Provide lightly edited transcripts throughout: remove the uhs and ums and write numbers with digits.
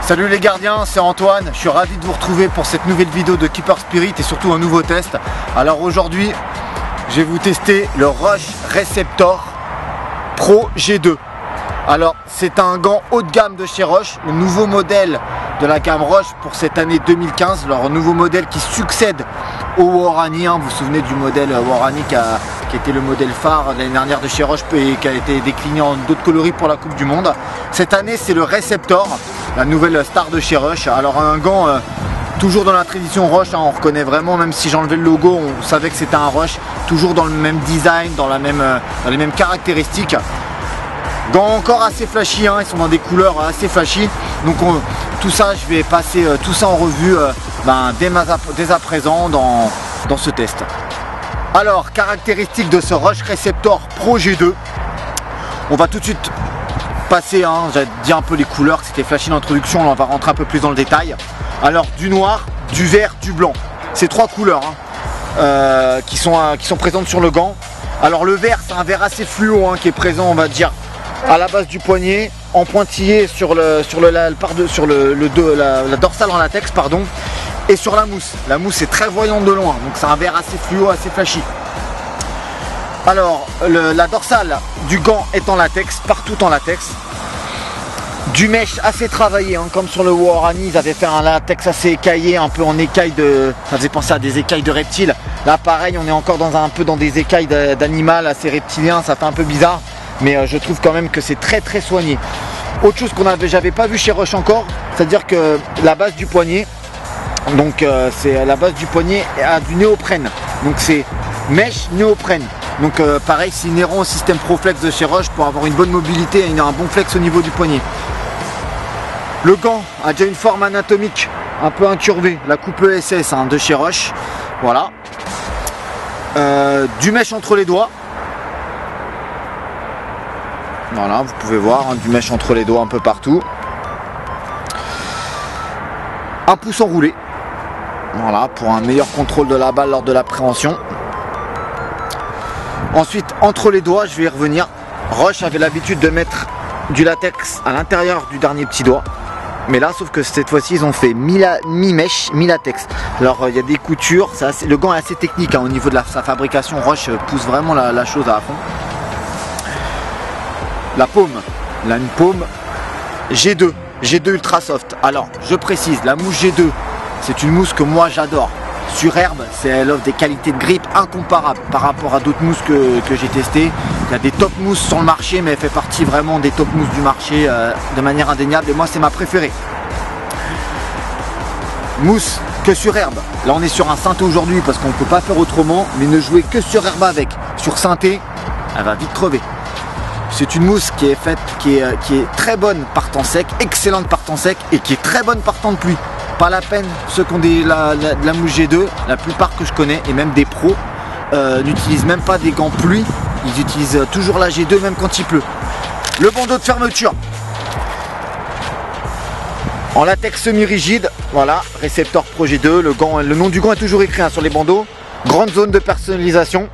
Salut les gardiens, c'est Antoine, je suis ravi de vous retrouver pour cette nouvelle vidéo de Keeper Spirit et surtout un nouveau test. Alors aujourd'hui, je vais vous tester le Rush Receptor Pro G2. Alors c'est un gant haut de gamme de chez Rush, le nouveau modèle de la gamme Rush pour cette année 2015, leur nouveau modèle qui succède au Worani. Vous vous souvenez du modèle Worani qui était le modèle phare l'année dernière de chez Rush et qui a été décliné en d'autres coloris pour la Coupe du Monde. Cette année c'est le Receptor, la nouvelle star de chez Rush. Alors un gant toujours dans la tradition Rush, on reconnaît vraiment, même si j'enlevais le logo, on savait que c'était un Rush, toujours dans le même design, dans les mêmes caractéristiques. Gants encore assez flashy, ils sont dans des couleurs assez flashy. Donc tout ça, je vais passer tout ça en revue dès à présent dans ce test. Alors, caractéristiques de ce Rush Receptor Pro G2. On va tout de suite passer, j'ai dit un peu les couleurs, c'était flashy l'introduction, on va rentrer un peu plus dans le détail. Alors, du noir, du vert, du blanc. Ces trois couleurs qui sont présentes sur le gant. Alors le vert, c'est un vert assez fluo qui est présent, on va dire, à la base du poignet, en pointillé sur la dorsale en latex, pardon, et sur la mousse. La mousse est très voyante de loin, donc c'est un vert assez fluo, assez flashy. Alors la dorsale du gant est en latex, partout en latex. Du mesh assez travaillé, comme sur le Worani, ils avaient fait un latex assez écaillé, un peu en écaille de... Ça faisait penser à des écailles de reptiles. Là pareil, on est encore un peu dans des écailles d'animal assez reptilien, ça fait un peu bizarre. Mais je trouve quand même que c'est très très soigné. Autre chose j'avais pas vu chez Rush encore, c'est-à-dire que la base du poignet, donc c'est la base du poignet a du néoprène. Donc c'est mesh néoprène. Donc pareil, c'est inhérent au système ProFlex de chez Rush pour avoir une bonne mobilité et un bon flex au niveau du poignet. Le gant a déjà une forme anatomique un peu incurvée, la coupe ESS de chez Rush. Voilà. Du mesh entre les doigts. Voilà, vous pouvez voir, du mesh entre les doigts un peu partout. Un pouce enroulé. Voilà, pour un meilleur contrôle de la balle lors de l'appréhension. Ensuite, entre les doigts, je vais y revenir. Rush avait l'habitude de mettre du latex à l'intérieur du dernier petit doigt. Mais là, sauf que cette fois-ci, ils ont fait mi-mesh, mi-latex. Alors, il y a des coutures. Le gant est assez technique au niveau de sa fabrication. Rush pousse vraiment la chose à fond. La paume, là une paume G2 Ultra Soft. Alors je précise, la mousse G2 c'est une mousse que moi j'adore. Sur herbe, elle offre des qualités de grip incomparables par rapport à d'autres mousses que j'ai testées. Il y a des top mousses sur le marché, mais elle fait partie vraiment des top mousses du marché de manière indéniable, et moi c'est ma préférée. Mousse que sur herbe. Là on est sur un synthé aujourd'hui parce qu'on ne peut pas faire autrement, mais ne jouer que sur herbe avec. Sur synthé, elle va vite crever. C'est une mousse qui est très bonne partant sec, excellente partant sec et qui est très bonne partant de pluie. Pas la peine, ceux qui ont de la mousse G2, la plupart que je connais et même des pros n'utilisent même pas des gants pluie, ils utilisent toujours la G2 même quand il pleut. Le bandeau de fermeture en latex semi-rigide, voilà, Receptor Pro G2, le nom du gant est toujours écrit sur les bandeaux. Grande zone de personnalisation,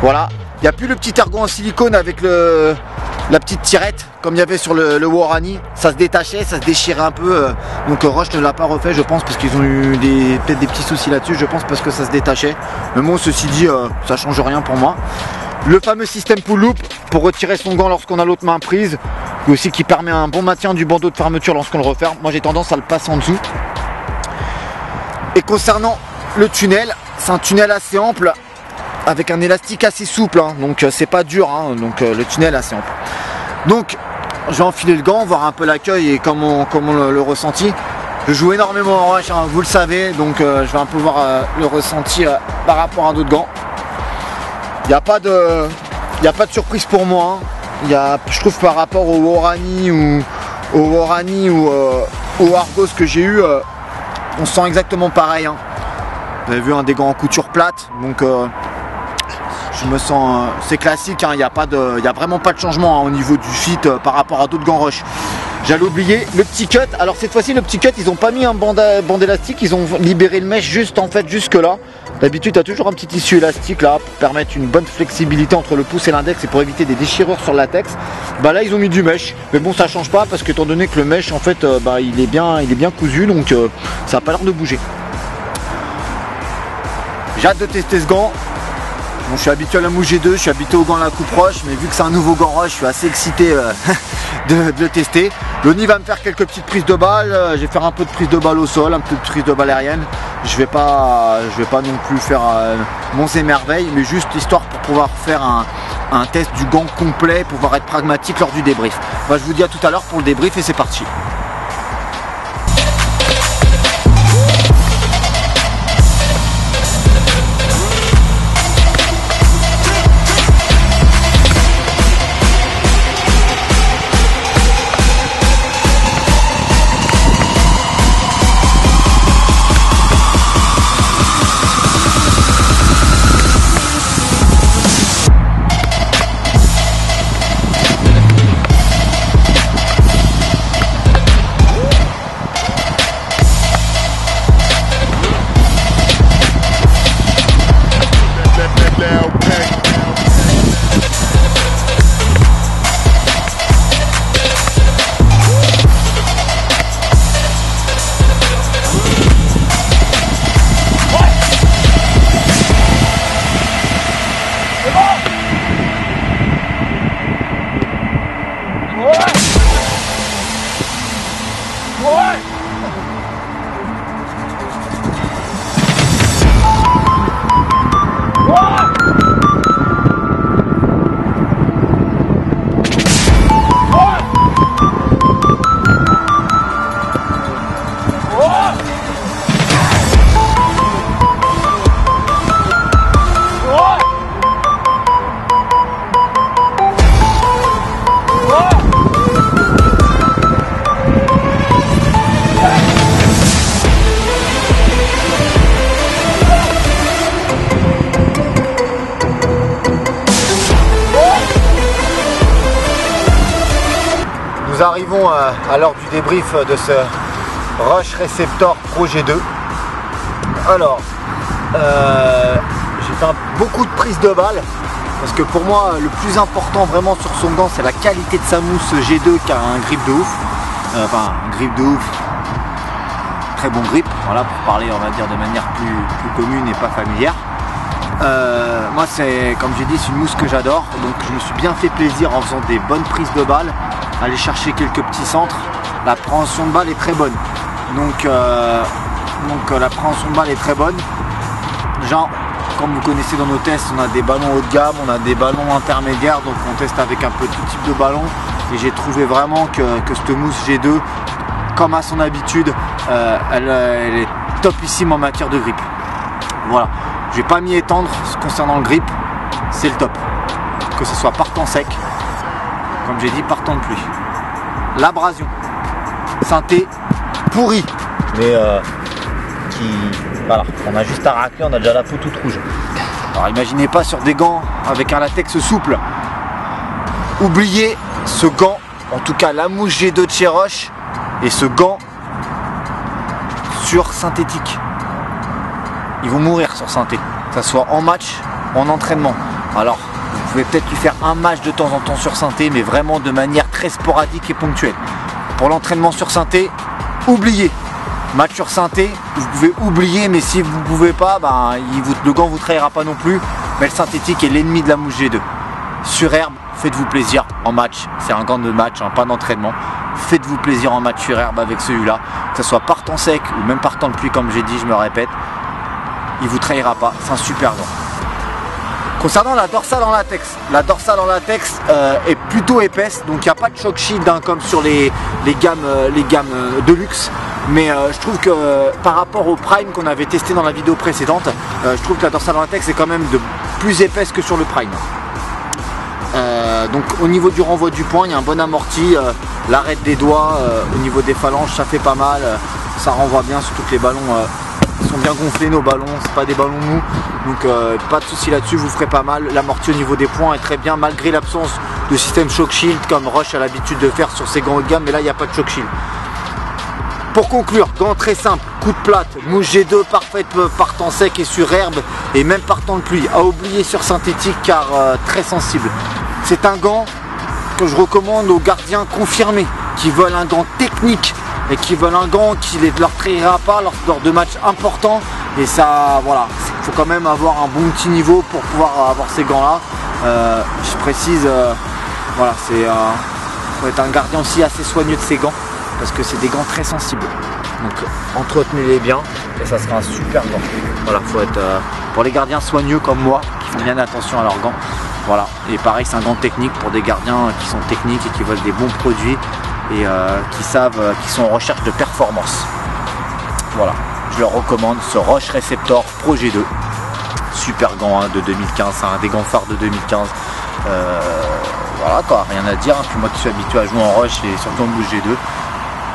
voilà. Il n'y a plus le petit ergon en silicone avec la petite tirette comme il y avait sur le Worani. Ça se détachait, ça se déchirait un peu. Donc Rush ne l'a pas refait, je pense, parce qu'ils ont eu peut-être des petits soucis là-dessus. Je pense parce que ça se détachait. Mais bon, ceci dit, ça change rien pour moi. Le fameux système pull loop pour retirer son gant lorsqu'on a l'autre main prise. Aussi qui permet un bon maintien du bandeau de fermeture lorsqu'on le referme. Moi j'ai tendance à le passer en dessous. Et concernant le tunnel, c'est un tunnel assez ample, avec un élastique assez souple, donc c'est pas dur, donc le tunnel est assez ample. Donc je vais enfiler le gant, voir un peu l'accueil et comment le ressenti. Je joue énormément en Rush, vous le savez, donc je vais un peu voir le ressenti par rapport à d'autres gants. Il n'y a pas de surprise pour moi, je trouve par rapport au Worani ou au Argos que j'ai eu, on se sent exactement pareil. Vous avez vu des gants en couture plate, donc je me sens, c'est classique, il n'y a vraiment pas de changement au niveau du fit par rapport à d'autres gants Rush. J'allais oublier le petit cut. Alors cette fois-ci le petit cut, ils n'ont pas mis un bande élastique, ils ont libéré le mesh juste en fait jusque là. D'habitude tu as toujours un petit tissu élastique là pour permettre une bonne flexibilité entre le pouce et l'index et pour éviter des déchirures sur le latex. Bah là ils ont mis du mesh, mais bon ça change pas parce que étant donné que le mesh en fait il est bien cousu, donc ça n'a pas l'air de bouger. J'ai hâte de tester ce gant. Bon, je suis habitué à la mouche G2, je suis habitué au gant à la coupe roche, mais vu que c'est un nouveau gant roche, je suis assez excité de le tester. Loni va me faire quelques petites prises de balles, je vais faire un peu de prise de balle au sol, un peu de prise de balle aérienne. Je vais pas non plus faire monts et merveilles, mais juste histoire pour pouvoir faire un test du gant complet, pouvoir être pragmatique lors du débrief. Bah, je vous dis à tout à l'heure pour le débrief et c'est parti. Nous arrivons à l'heure du débrief de ce Rush Receptor Pro G2. Alors, j'ai fait beaucoup de prises de balles parce que pour moi le plus important vraiment sur son gant c'est la qualité de sa mousse G2 qui a un grip de ouf. Enfin, un grip de ouf, très bon grip, voilà, pour parler on va dire de manière plus commune et pas familière. Moi c'est, comme j'ai dit, c'est une mousse que j'adore, donc je me suis bien fait plaisir en faisant des bonnes prises de balles, aller chercher quelques petits centres. La préhension de balle est très bonne, donc la préhension de balle est très bonne. Genre, comme vous connaissez dans nos tests, on a des ballons haut de gamme, on a des ballons intermédiaires, donc on teste avec un peu tout type de ballon, et j'ai trouvé vraiment que cette mousse G2, comme à son habitude, elle est topissime en matière de grip. Voilà, je vais pas m'y étendre concernant le grip, c'est le top. Que ce soit partant sec, comme j'ai dit, partant de pluie. L'abrasion, synthé pourri, mais voilà, on a juste à racler, on a déjà la peau toute rouge. Alors imaginez pas sur des gants avec un latex souple. Oubliez ce gant, en tout cas la mouche G2 de chez Rush, et ce gant sur synthétique. Ils vont mourir sur synthé, que ce soit en match ou en entraînement. Alors, vous pouvez peut-être lui faire un match de temps en temps sur synthé, mais vraiment de manière très sporadique et ponctuelle. Pour l'entraînement sur synthé, oubliez. Match sur synthé, vous pouvez oublier, mais si vous ne pouvez pas, le gant ne vous trahira pas non plus. Mais le synthétique est l'ennemi de la mouche G2. Sur herbe, faites-vous plaisir en match. C'est un gant de match, hein, pas d'entraînement. Faites-vous plaisir en match sur herbe avec celui-là. Que ce soit partant sec ou même partant de pluie, comme j'ai dit, je me répète. Il ne vous trahira pas, c'est un super gant. Concernant la dorsale en latex, est plutôt épaisse, donc il n'y a pas de shock shield hein, comme sur les gammes de luxe. Mais je trouve que par rapport au Prime qu'on avait testé dans la vidéo précédente, je trouve que la dorsale en latex est quand même plus épaisse que sur le Prime. Donc au niveau du renvoi du poing, il y a un bon amorti, l'arête des doigts au niveau des phalanges, ça fait pas mal, ça renvoie bien, surtout que les ballons ils sont bien gonflés nos ballons, c'est pas des ballons mous, donc pas de souci là-dessus, vous ferez pas mal. L'amorti au niveau des points est très bien malgré l'absence de système shock shield comme Rush a l'habitude de faire sur ses gants haut de gamme, mais là il n'y a pas de shock shield. Pour conclure, gants très simple, coup de plate, mousse G2 parfaite partant sec et sur herbe et même partant de pluie. À oublier sur synthétique car très sensible. C'est un gant que je recommande aux gardiens confirmés qui veulent un gant technique et qui veulent un gant qui ne leur trahira pas lors de matchs importants. Et ça, voilà, il faut quand même avoir un bon petit niveau pour pouvoir avoir ces gants là. Je précise, voilà, faut être un gardien aussi assez soigneux de ces gants parce que c'est des gants très sensibles. Donc entretenez-les bien et ça sera un super gant. Voilà, faut être pour les gardiens soigneux comme moi qui font bien attention à leurs gants. Voilà, et pareil c'est un gant technique pour des gardiens qui sont techniques et qui veulent des bons produits et qui savent, qui sont en recherche de performance. Voilà, je leur recommande ce Rush Receptor Pro G2. Super gant hein, de 2015, c'est un des gants phares de 2015. Voilà quoi, rien à dire. Puis moi qui suis habitué à jouer en Rush et surtout en bouge G2,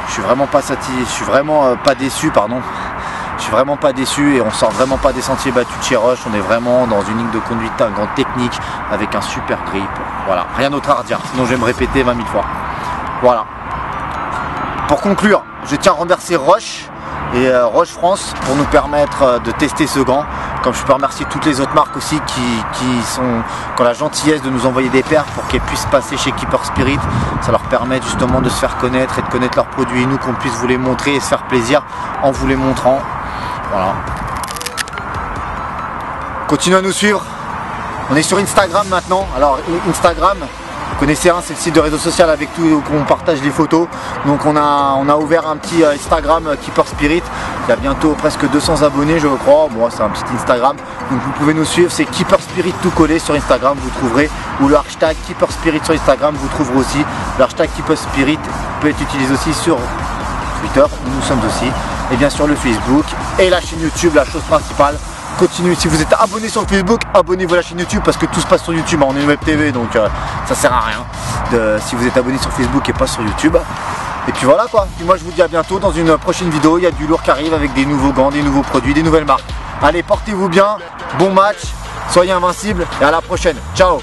je suis vraiment pas satisfait, je suis vraiment pas déçu, pardon. Je suis vraiment pas déçu et on sort vraiment pas des sentiers battus de chez Rush. On est vraiment dans une ligne de conduite, un gant technique avec un super grip. Voilà, rien d'autre à redire, sinon je vais me répéter 20 000 fois. Voilà. Pour conclure, je tiens à remercier Rush et Rush France pour nous permettre de tester ce gant. Comme je peux remercier toutes les autres marques aussi qui ont la gentillesse de nous envoyer des paires pour qu'elles puissent passer chez Keeper Spirit. Ça leur permet justement de se faire connaître et de connaître leurs produits et nous qu'on puisse vous les montrer et se faire plaisir en vous les montrant. Voilà. Continuez à nous suivre. On est sur Instagram maintenant. Alors Instagram, vous connaissez, c'est le site de réseau social avec tout où on partage les photos. Donc on a ouvert un petit Instagram Keeper Spirit. Il y a bientôt presque 200 abonnés je crois. Bon, c'est un petit Instagram. Donc vous pouvez nous suivre, c'est Keeper Spirit tout collé sur Instagram, vous trouverez. Ou le hashtag Keeper Spirit sur Instagram, vous trouverez aussi. Le hashtag Keeper Spirit peut être utilisé aussi sur Twitter, où nous sommes aussi. Et bien sûr le Facebook et la chaîne YouTube, la chose principale. Continuez, si vous êtes abonné sur le Facebook, abonnez-vous à la chaîne YouTube parce que tout se passe sur YouTube, on est une web TV donc ça sert à rien si vous êtes abonné sur Facebook et pas sur YouTube. Et puis voilà quoi, puis moi je vous dis à bientôt dans une prochaine vidéo, il y a du lourd qui arrive avec des nouveaux gants, des nouveaux produits, des nouvelles marques. Allez, portez-vous bien, bon match, soyez invincibles et à la prochaine, ciao.